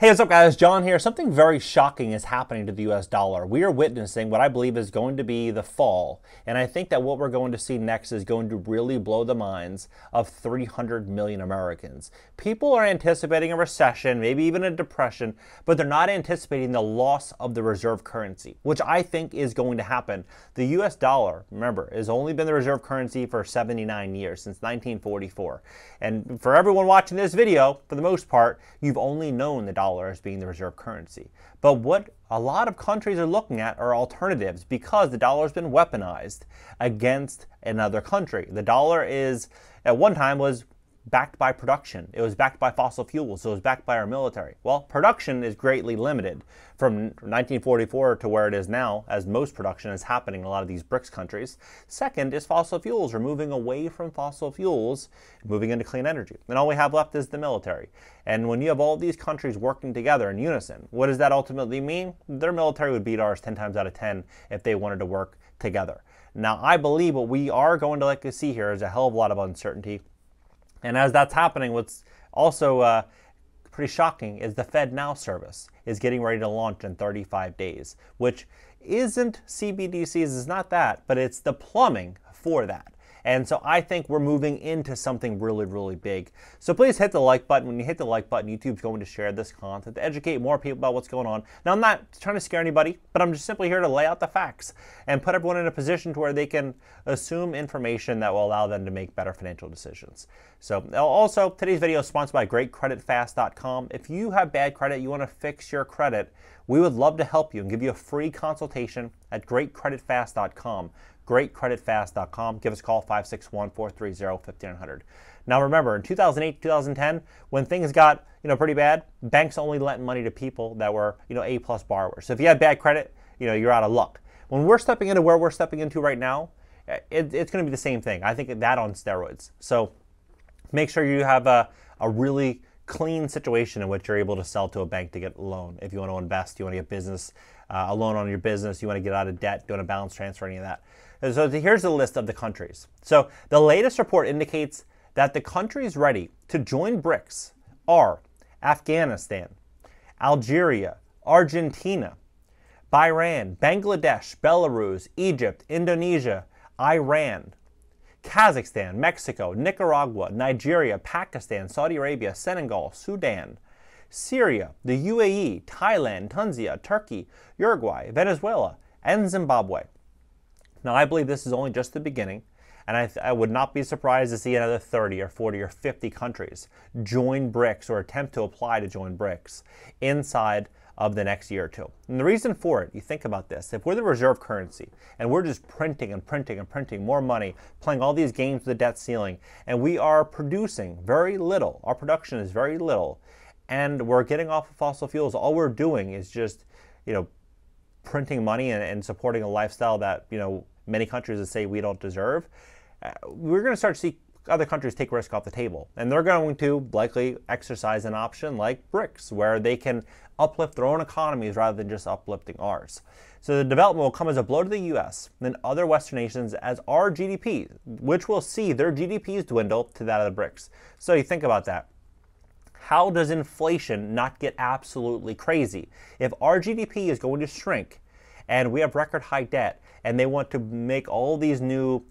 Hey, what's up guys? John here. Something very shocking is happening to the US dollar. We are witnessing what I believe is going to be the fall. And I think that what we're going to see next is going to really blow the minds of 300 million Americans. People are anticipating a recession, maybe even a depression, but they're not anticipating the loss of the reserve currency, which I think is going to happen. The US dollar, remember, has only been the reserve currency for 79 years, since 1944. And for everyone watching this video, for the most part, you've only known the dollar as being the reserve currency. But what a lot of countries are looking at are alternatives because the dollar has been weaponized against another country. The dollar is, at one time, was backed by production. It was backed by fossil fuels. It was backed by our military. Well, production is greatly limited from 1944 to where it is now, as most production is happening in a lot of these Brics countries. Second is fossil fuels. We're moving away from fossil fuels, moving into clean energy. And all we have left is the military. And when you have all these countries working together in unison, what does that ultimately mean? Their military would beat ours 10 times out of 10 if they wanted to work together. Now, I believe what we are going to see here is a hell of a lot of uncertainty. And as that's happening, what's also pretty shocking is the FedNow service is getting ready to launch in 35 days, which isn't CBDCs, it's not that, but it's the plumbing for that. And so I think we're moving into something really, really big. So please hit the like button. When you hit the like button, YouTube's going to share this content to educate more people about what's going on. Now, I'm not trying to scare anybody, but I'm just simply here to lay out the facts and put everyone in a position to where they can assume information that will allow them to make better financial decisions. So also, today's video is sponsored by GreatCreditFast.com. If you have bad credit, you want to fix your credit, we would love to help you and give you a free consultation at GreatCreditFast.com. GreatCreditFast.com. Give us a call, 561-430-5900. Now remember, in 2008, 2010, when things got pretty bad, banks only lent money to people that were A-plus borrowers. So if you had bad credit, you're out of luck. When we're stepping into where we're stepping into right now, it's going to be the same thing. I think that on steroids. So make sure you have a really clean situation in which you're able to sell to a bank to get a loan. If you want to invest, you want to get business, a loan on your business, you want to get out of debt, doing a balance transfer, any of that. And so here's the list of the countries. So the latest report indicates that the countries ready to join BRICS are Afghanistan, Algeria, Argentina, Bahrain, Bangladesh, Belarus, Egypt, Indonesia, Iran, Kazakhstan, Mexico, Nicaragua, Nigeria, Pakistan, Saudi Arabia, Senegal, Sudan, Syria, the UAE, Thailand, Tunisia, Turkey, Uruguay, Venezuela, and Zimbabwe. Now, I believe this is only just the beginning, and I would not be surprised to see another 30 or 40 or 50 countries join BRICS or attempt to apply to join BRICS inside of the next year or two. And the reason for it, you think about this, if we're the reserve currency and we're just printing and printing and printing more money, playing all these games with the debt ceiling, and we are producing very little, our production is very little, and we're getting off of fossil fuels, all we're doing is just, printing money and supporting a lifestyle that, many countries would say we don't deserve, we're going to start to see other countries take risk off the table. And they're going to likely exercise an option like BRICS, where they can uplift their own economies rather than just uplifting ours. So the development will come as a blow to the US and other Western nations as our GDP, which will see their GDPs dwindle to that of the BRICS. So you think about that. How does inflation not get absolutely crazy? If our GDP is going to shrink and we have record high debt and they want to make all these new,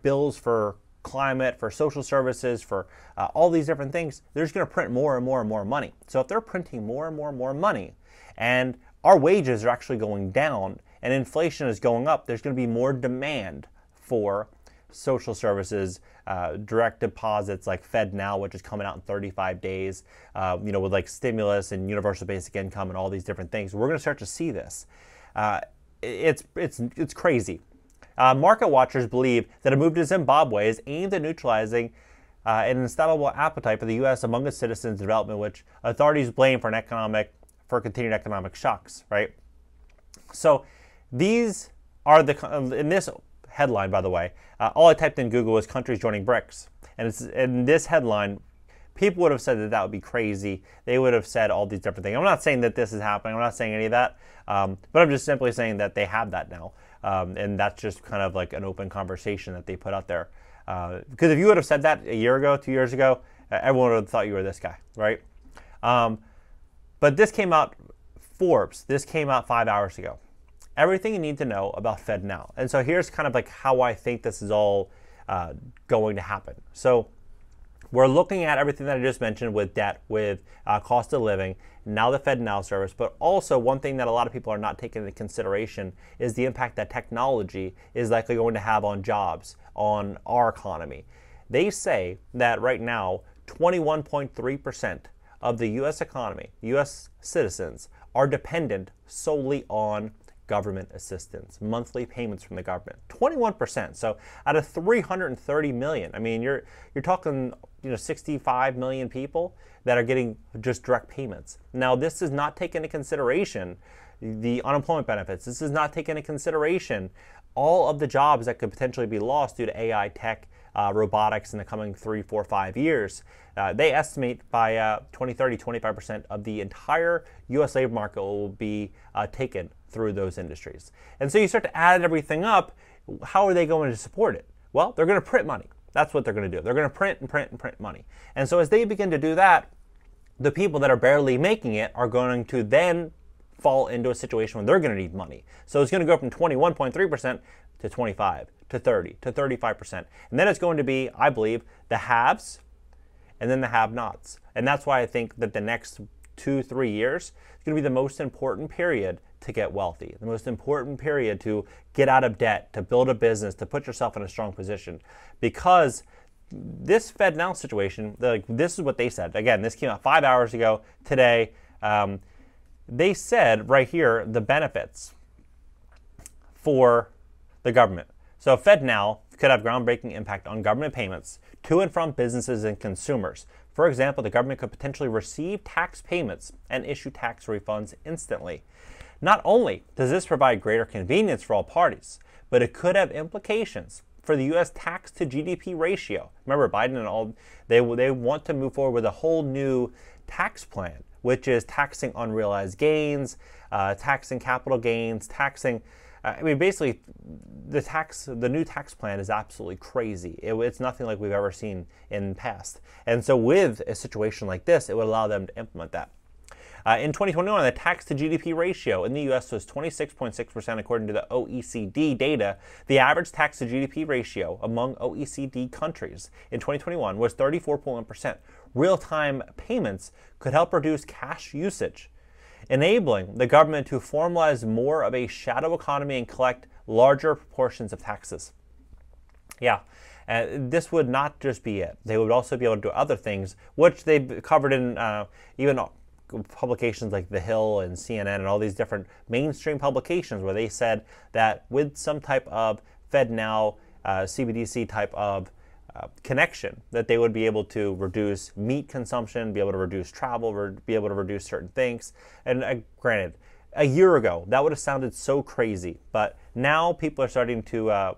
bills for climate, for social services, for all these different things, they're just going to print more and more and more money. So if they're printing more and more and more money and our wages are actually going down and inflation is going up, there's going to be more demand for social services, direct deposits like FedNow, which is coming out in 35 days, with like stimulus and universal basic income and all these different things. We're going to start to see this. It's crazy. Market watchers believe that a move to Zimbabwe is aimed at neutralizing an insatiable appetite for the U.S. among its citizens' development, which authorities blame for continued economic shocks. Right. So these are in this headline, by the way, all I typed in Google was countries joining BRICS, and it's in this headline. People would have said that would be crazy. They would have said all these different things. I'm not saying that this is happening. I'm not saying any of that. But I'm just simply saying that they have that now. And that's just kind of like an open conversation that they put out there. Because if you would have said that a year ago, 2 years ago, everyone would have thought you were this guy, right? But this came out, Forbes, this came out 5 hours ago. Everything you need to know about FedNow. And so here's kind of like how I think this is all going to happen. So we're looking at everything that I just mentioned with debt, with cost of living, now the FedNow service, but also one thing that a lot of people are not taking into consideration is the impact that technology is likely going to have on jobs, on our economy. They say that right now, 21.3% of the U.S. economy, U.S. citizens, are dependent solely on government assistance, monthly payments from the government. 21%. So out of 330 million, I mean, you're talking 65 million people that are getting just direct payments. Now, this does not take into consideration the unemployment benefits. This does not take into consideration all of the jobs that could potentially be lost due to AI, tech, robotics in the coming 3, 4, 5 years. They estimate by 2030, 25% of the entire U.S. labor market will be taken through those industries. And so you start to add everything up. How are they going to support it? Well, they're going to print money. That's what they're going to do. They're going to print and print and print money. And so as they begin to do that, the people that are barely making it are going to then fall into a situation where they're going to need money. So it's going to go from 21.3% to 25, to 30, to 35%. And then it's going to be, I believe, the haves and then the have-nots. And that's why I think that the next 2-3 years is going to be the most important period to get wealthy, the most important period to get out of debt, to build a business, to put yourself in a strong position. Because this FedNow situation, this is what they said. Again, this came out 5 hours ago today. They said right here the benefits for the government. So FedNow could have groundbreaking impact on government payments to and from businesses and consumers. For example, the government could potentially receive tax payments and issue tax refunds instantly. Not only does this provide greater convenience for all parties, but it could have implications for the U.S. tax to GDP ratio. Remember, Biden and all, they want to move forward with a whole new tax plan, which is taxing unrealized gains, taxing capital gains, taxing, basically the new tax plan is absolutely crazy. It's nothing like we've ever seen in the past. And so with a situation like this, it would allow them to implement that. In 2021, the tax to GDP ratio in the U.S. was 26.6% according to the OECD data. The average tax to GDP ratio among OECD countries in 2021 was 34.1%. Real-time payments could help reduce cash usage, enabling the government to formalize more of a shadow economy and collect larger proportions of taxes. Yeah. This would not just be it. They would also be able to do other things, which they've covered in even publications like The Hill and CNN and all these different mainstream publications where they said that with some type of FedNow, CBDC type of connection, that they would be able to reduce meat consumption, be able to reduce travel, be able to reduce certain things. And granted, a year ago, that would have sounded so crazy, but now people are starting to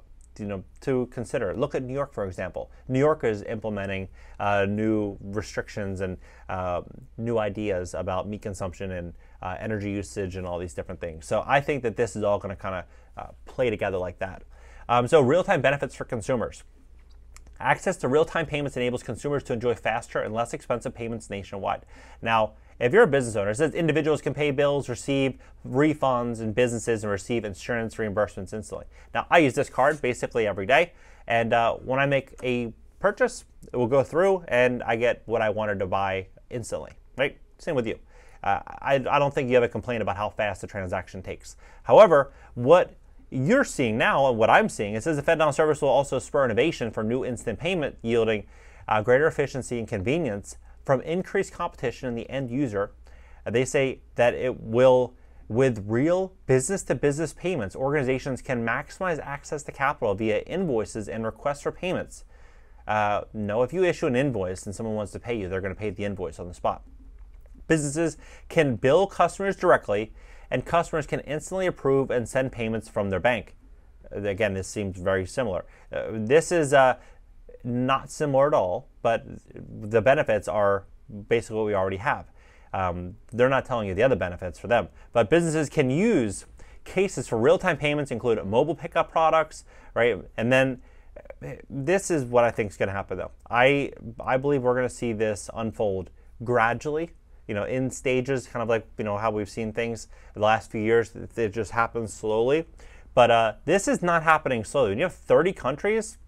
to consider. Look at New York, for example. New York is implementing new restrictions and new ideas about meat consumption and energy usage and all these different things. So I think that this is all going to kind of play together like that. So real-time benefits for consumers. Access to real-time payments enables consumers to enjoy faster and less expensive payments nationwide. Now, if you're a business owner, it says individuals can pay bills, receive refunds, and businesses and receive insurance reimbursements instantly. Now, I use this card basically every day, and when I make a purchase, it will go through, and I get what I wanted to buy instantly. Right? Same with you. I don't think you have a complaint about how fast the transaction takes. However, what you're seeing now, and what I'm seeing, it says the FedNow service will also spur innovation for new instant payment, yielding greater efficiency and convenience from increased competition in the end user. They say that it will, with real business-to-business payments, organizations can maximize access to capital via invoices and requests for payments. No, if you issue an invoice and someone wants to pay you, they're going to pay the invoice on the spot. Businesses can bill customers directly, and customers can instantly approve and send payments from their bank. Again, this seems very similar. This is not similar at all, but the benefits are basically what we already have. They're not telling you the other benefits for them. But businesses can use cases for real-time payments, include mobile pickup products, right? And then this is what I think is going to happen, though. I believe we're going to see this unfold gradually, in stages, kind of like, how we've seen things the last few years. It just happens slowly. But this is not happening slowly. When you have 30 countries,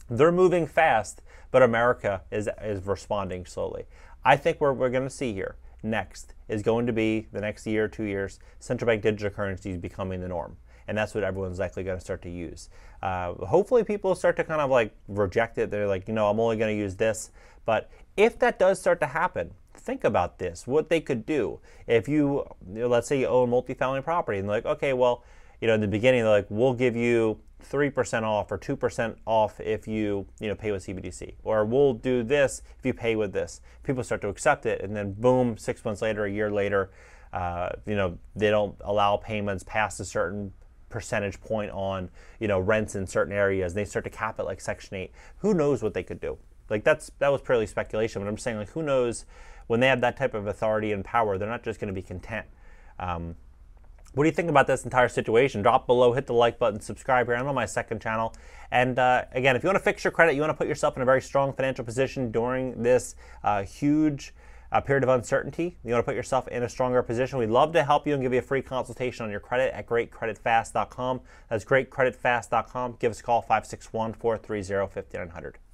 they're moving fast, but America is responding slowly. I think what we're going to see here next is going to be, the next year, 2 years, central bank digital currencies becoming the norm. And that's what everyone's likely going to start to use. Hopefully people start to kind of like reject it. They're like, I'm only going to use this. But if that does start to happen, think about this, what they could do. If let's say you own multifamily property and they're like, okay, well, in the beginning, they're like, we'll give you 3% off or 2% off if you, pay with CBDC. Or we'll do this if you pay with this. People start to accept it, and then boom, 6 months later, a year later, they don't allow payments past a certain percentage point on, rents in certain areas. They start to cap it like Section 8. Who knows what they could do? Like that was purely speculation, but I'm saying, like, who knows when they have that type of authority and power, they're not just going to be content. What do you think about this entire situation? Drop below, hit the like button, subscribe here. I'm on my second channel. And again, if you want to fix your credit, you want to put yourself in a very strong financial position during this huge period of uncertainty, you want to put yourself in a stronger position, we'd love to help you and give you a free consultation on your credit at greatcreditfast.com. That's greatcreditfast.com. Give us a call, 561-430-5900.